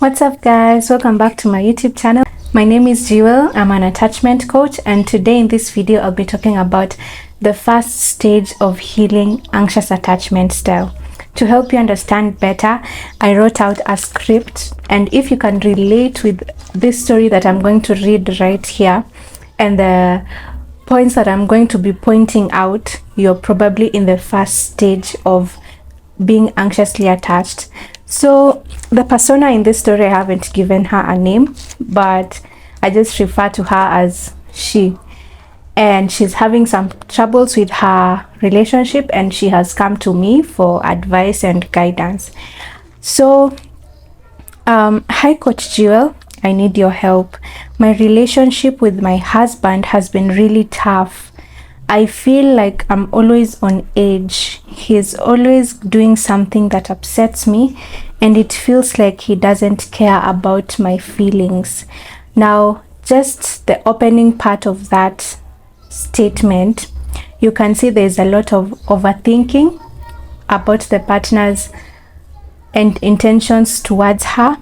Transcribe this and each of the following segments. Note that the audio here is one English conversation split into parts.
What's up guys, welcome back to my YouTube channel. My name is Jewel. I'm an attachment coach, and today in this video I'll be talking about the first stage of healing anxious attachment style. To help you understand better, I wrote out a script, and if you can relate with this story that I'm going to read right here and the points that I'm going to be pointing out, you're probably in the first stage of being anxiously attached. So the persona in this story, I haven't given her a name, but I just refer to her as she. And she's having some troubles with her relationship, and she has come to me for advice and guidance. So hi Coach Jewel, I need your help. My relationship with my husband has been really tough. I feel like I'm always on edge. He's always doing something that upsets me, and it feels like he doesn't care about my feelings. Now, just the opening part of that statement, you can see there's a lot of overthinking about the partner's and intentions towards her,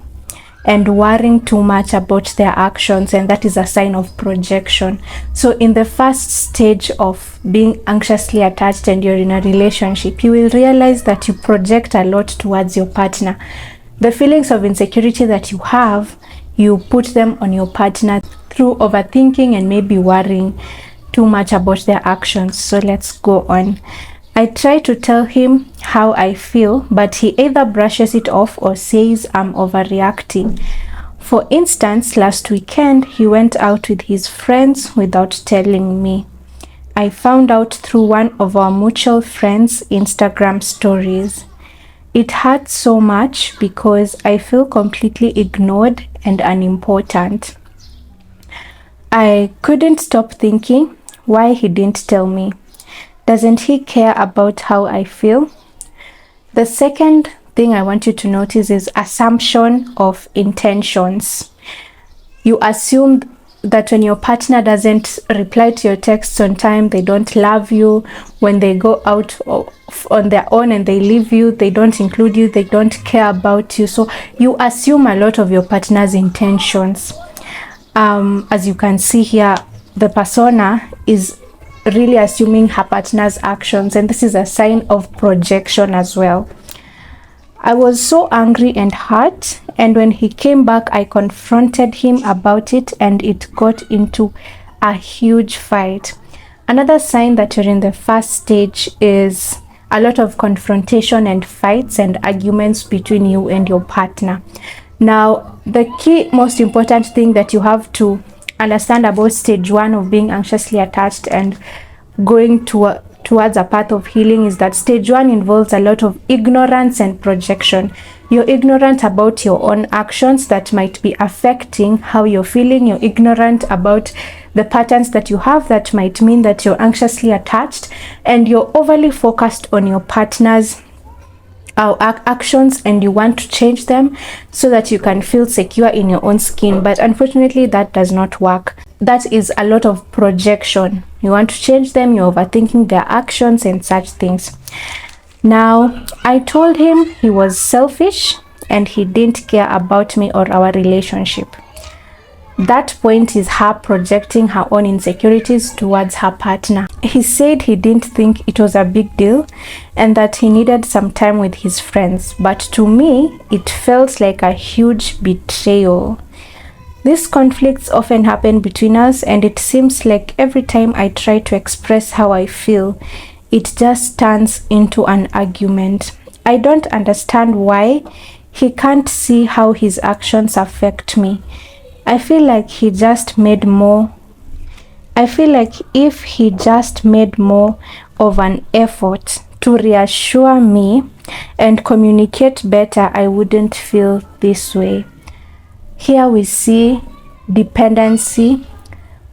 and worrying too much about their actions, and that is a sign of projection. So in the first stage of being anxiously attached and you're in a relationship, you will realize that you project a lot towards your partner. The feelings of insecurity that you have, you put them on your partner through overthinking and maybe worrying too much about their actions. So let's go on. I try to tell him how I feel, but he either brushes it off or says I'm overreacting. For instance, last weekend, he went out with his friends without telling me. I found out through one of our mutual friends' Instagram stories. It hurts so much because I feel completely ignored and unimportant. I couldn't stop thinking why he didn't tell me. Doesn't he care about how I feel? The second thing I want you to notice is assumption of intentions. You assume that when your partner doesn't reply to your texts on time, they don't love you. When they go out on their own and they leave you, they don't include you, they don't care about you. So you assume a lot of your partner's intentions. As you can see here, the persona is really assuming her partner's actions, and this is a sign of projection as well. I was so angry and hurt, and when he came back, I confronted him about it, and it got into a huge fight. Another sign that you're in the first stage is a lot of confrontation and fights and arguments between you and your partner. Now, the key, most important thing that you have to understand about stage 1 of being anxiously attached and going towards a path of healing is that stage 1 involves a lot of ignorance and projection. You're ignorant about your own actions that might be affecting how you're feeling. You're ignorant about the patterns that you have that might mean that you're anxiously attached, and you're overly focused on your partner's actions, and you want to change them so that you can feel secure in your own skin. But unfortunately, that does not work. That is a lot of projection. You want to change them, you're overthinking their actions and such things. Now, I told him he was selfish and he didn't care about me or our relationship. That point is her projecting her own insecurities towards her partner. He said he didn't think it was a big deal and that he needed some time with his friends. But to me, it felt like a huge betrayal. These conflicts often happen between us, and it seems like every time I try to express how I feel, it just turns into an argument. I don't understand why he can't see how his actions affect me. I feel like if he just made more of an effort to reassure me and communicate better, I wouldn't feel this way. Here we see dependency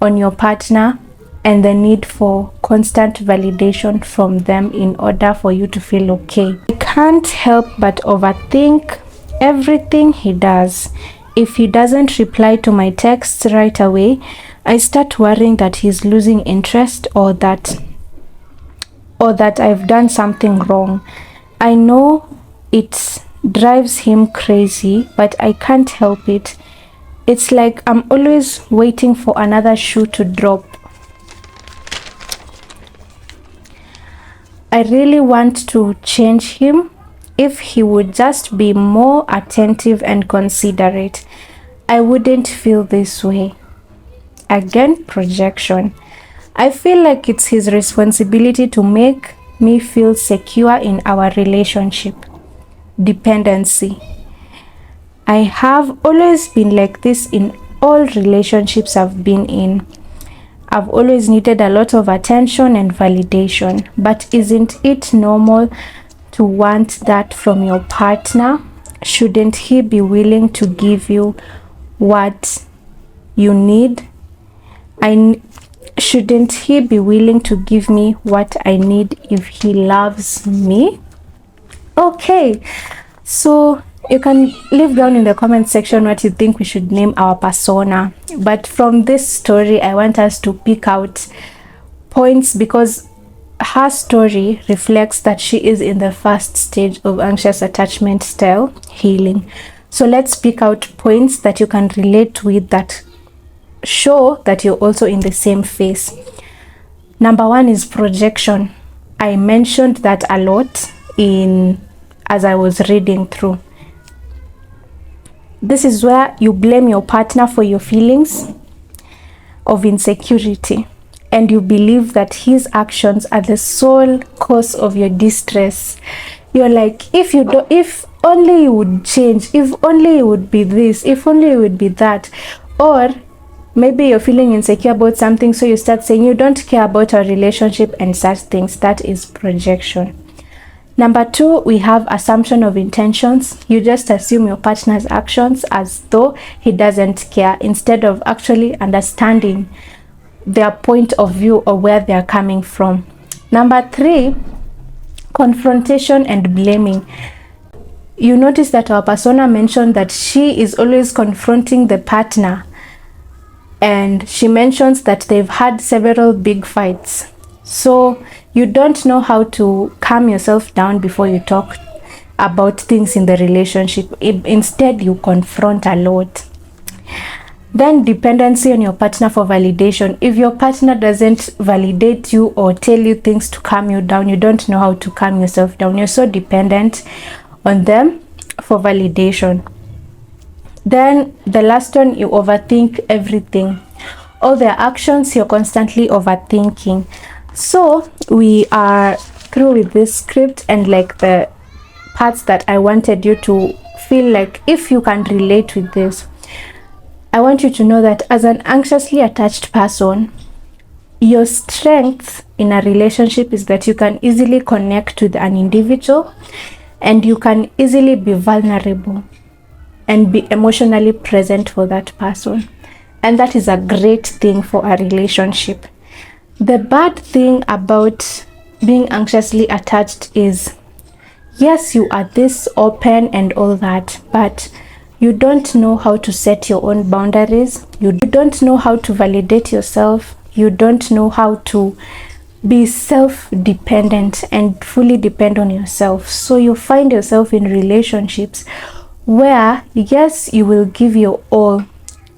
on your partner and the need for constant validation from them in order for you to feel okay. I can't help but overthink everything he does. If he doesn't reply to my texts right away, I start worrying that he's losing interest or that I've done something wrong. I know it's drives him crazy, but I can't help it. It's like I'm always waiting for another shoe to drop. I really want to change him. If he would just be more attentive and considerate, I wouldn't feel this way. Again, projection. I feel like it's his responsibility to make me feel secure in our relationship. Dependency. I have always been like this in all relationships I've been in. I've always needed a lot of attention and validation, but isn't it normal to want that from your partner? Shouldn't he be willing to give you what you need? Shouldn't he be willing to give me what I need if he loves me? Okay, so you can leave down in the comment section what you think we should name our persona. But from this story, I want us to pick out points, because her story reflects that she is in the first stage of anxious attachment style healing. So let's pick out points that you can relate with, that show that you're also in the same phase. Number one is projection. I mentioned that a lot as I was reading through. This is where you blame your partner for your feelings of insecurity, and you believe that his actions are the sole cause of your distress. You're like, if only you would change, if only you would be this, if only you would be that. Or maybe you're feeling insecure about something, so you start saying you don't care about our relationship and such things. That is projection. Number two, we have assumption of intentions. You just assume your partner's actions as though he doesn't care, instead of actually understanding their point of view or where they are coming from. Number three, confrontation and blaming. You notice that our persona mentioned that she is always confronting the partner, and she mentions that they've had several big fights. So you don't know how to calm yourself down before you talk about things in the relationship. Instead, you confront a lot. Then dependency on your partner for validation. If your partner doesn't validate you or tell you things to calm you down, you don't know how to calm yourself down. You're so dependent on them for validation. Then the last one, you overthink everything. All their actions, you're constantly overthinking. So we are through with this script, and like the parts that I wanted you to feel like if you can relate with this, I want you to know that as an anxiously attached person, your strength in a relationship is that you can easily connect with an individual, and you can easily be vulnerable and be emotionally present for that person. And that is a great thing for a relationship. The bad thing about being anxiously attached is, yes, you are this open and all that, but you don't know how to set your own boundaries. You don't know how to validate yourself. You don't know how to be self-dependent and fully depend on yourself. So you find yourself in relationships where, yes, you will give your all,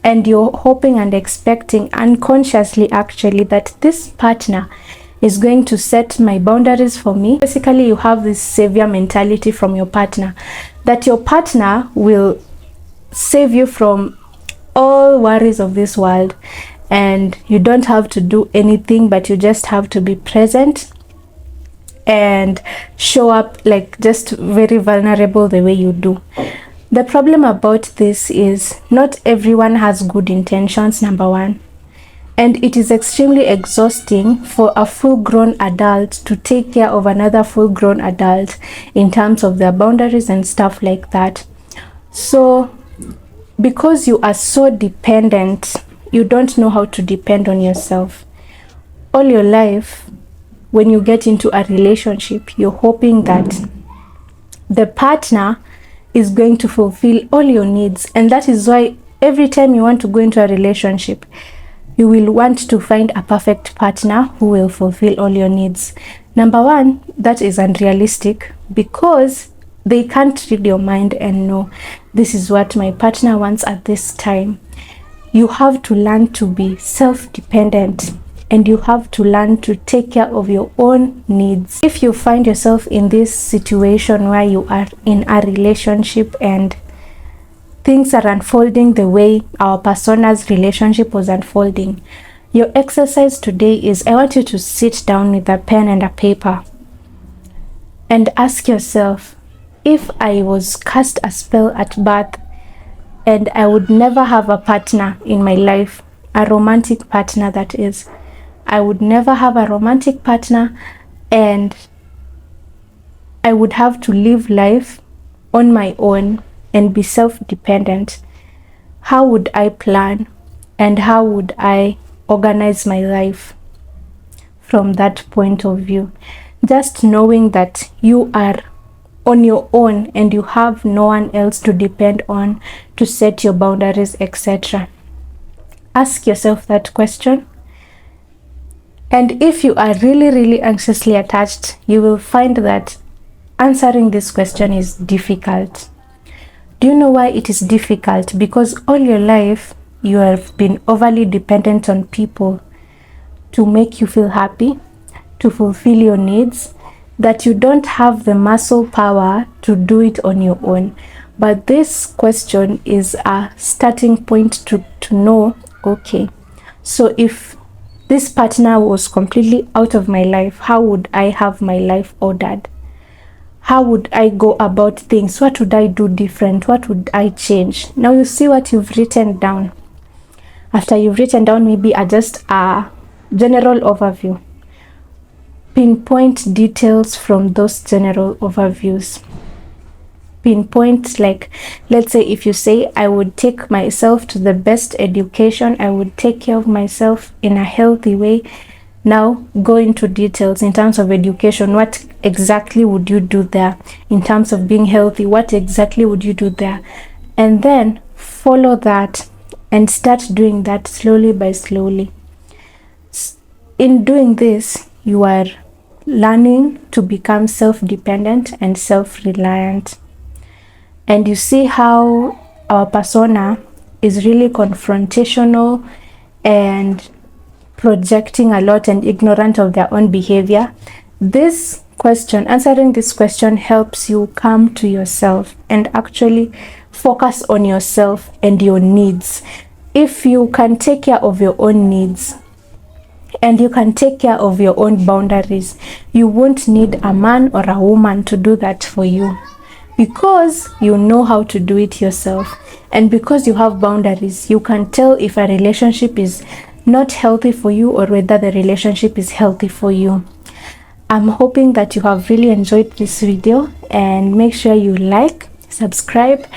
and you're hoping and expecting unconsciously actually that this partner is going to set my boundaries for me. Basically, you have this savior mentality from your partner, that your partner will save you from all worries of this world, and you don't have to do anything, but you just have to be present and show up like just very vulnerable the way you do. The problem about this is not everyone has good intentions, number one, and it is extremely exhausting for a full-grown adult to take care of another full-grown adult in terms of their boundaries and stuff like that. So because you are so dependent, you don't know how to depend on yourself. All your life, when you get into a relationship, you're hoping that the partner is going to fulfill all your needs, and that is why every time you want to go into a relationship, you will want to find a perfect partner who will fulfill all your needs. Number one, that is unrealistic, because They can't read your mind and know this is what my partner wants at this time. You have to learn to be self-dependent, and you have to learn to take care of your own needs. If you find yourself in this situation where you are in a relationship and things are unfolding the way our persona's relationship was unfolding, your exercise today is, I want you to sit down with a pen and a paper and ask yourself, if I was cast a spell at birth and I would never have a partner in my life, a romantic partner that is, I would never have a romantic partner and I would have to live life on my own and be self-dependent, how would I plan and how would I organize my life from that point of view? Just knowing that you are on your own and you have no one else to depend on to set your boundaries, etc. Ask yourself that question. And if you are really anxiously attached, you will find that answering this question is difficult. Do you know why it is difficult? Because all your life you have been overly dependent on people to make you feel happy, to fulfill your needs, that you don't have the muscle power to do it on your own. But this question is a starting point to know, okay, so if this partner was completely out of my life, how would I have my life ordered? How would I go about things? What would I do different? What would I change? Now you see what you've written down. After you've written down maybe just a general overview, pinpoint details from those general overviews. Pinpoint, like, let's say if you say, I would take myself to the best education, I would take care of myself in a healthy way. Now go into details in terms of education. What exactly would you do there? In terms of being healthy, what exactly would you do there? And then follow that and start doing that slowly by slowly. In doing this, you are learning to become self-dependent and self-reliant. And you see how our persona is really confrontational and projecting a lot and ignorant of their own behavior. This question, answering this question, helps you come to yourself and actually focus on yourself and your needs. If you can take care of your own needs and you can take care of your own boundaries, you won't need a man or a woman to do that for you, because you know how to do it yourself. And because you have boundaries, you can tell if a relationship is not healthy for you or whether the relationship is healthy for you. I'm hoping that you have really enjoyed this video, and make sure you like, subscribe,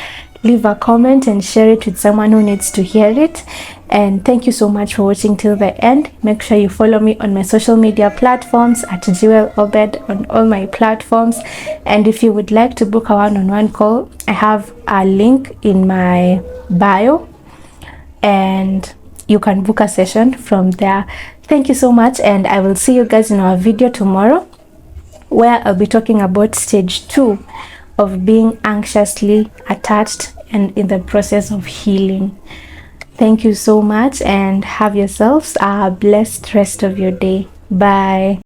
leave a comment and share it with someone who needs to hear it. And thank you so much for watching till the end. Make sure you follow me on my social media platforms at Jewel Obed on all my platforms. And if you would like to book a one-on-one call, I have a link in my bio and you can book a session from there. Thank you so much, and I will see you guys in our video tomorrow, where I'll be talking about stage 2 of being anxiously attached and in the process of healing. Thank you so much, and have yourselves a blessed rest of your day. Bye.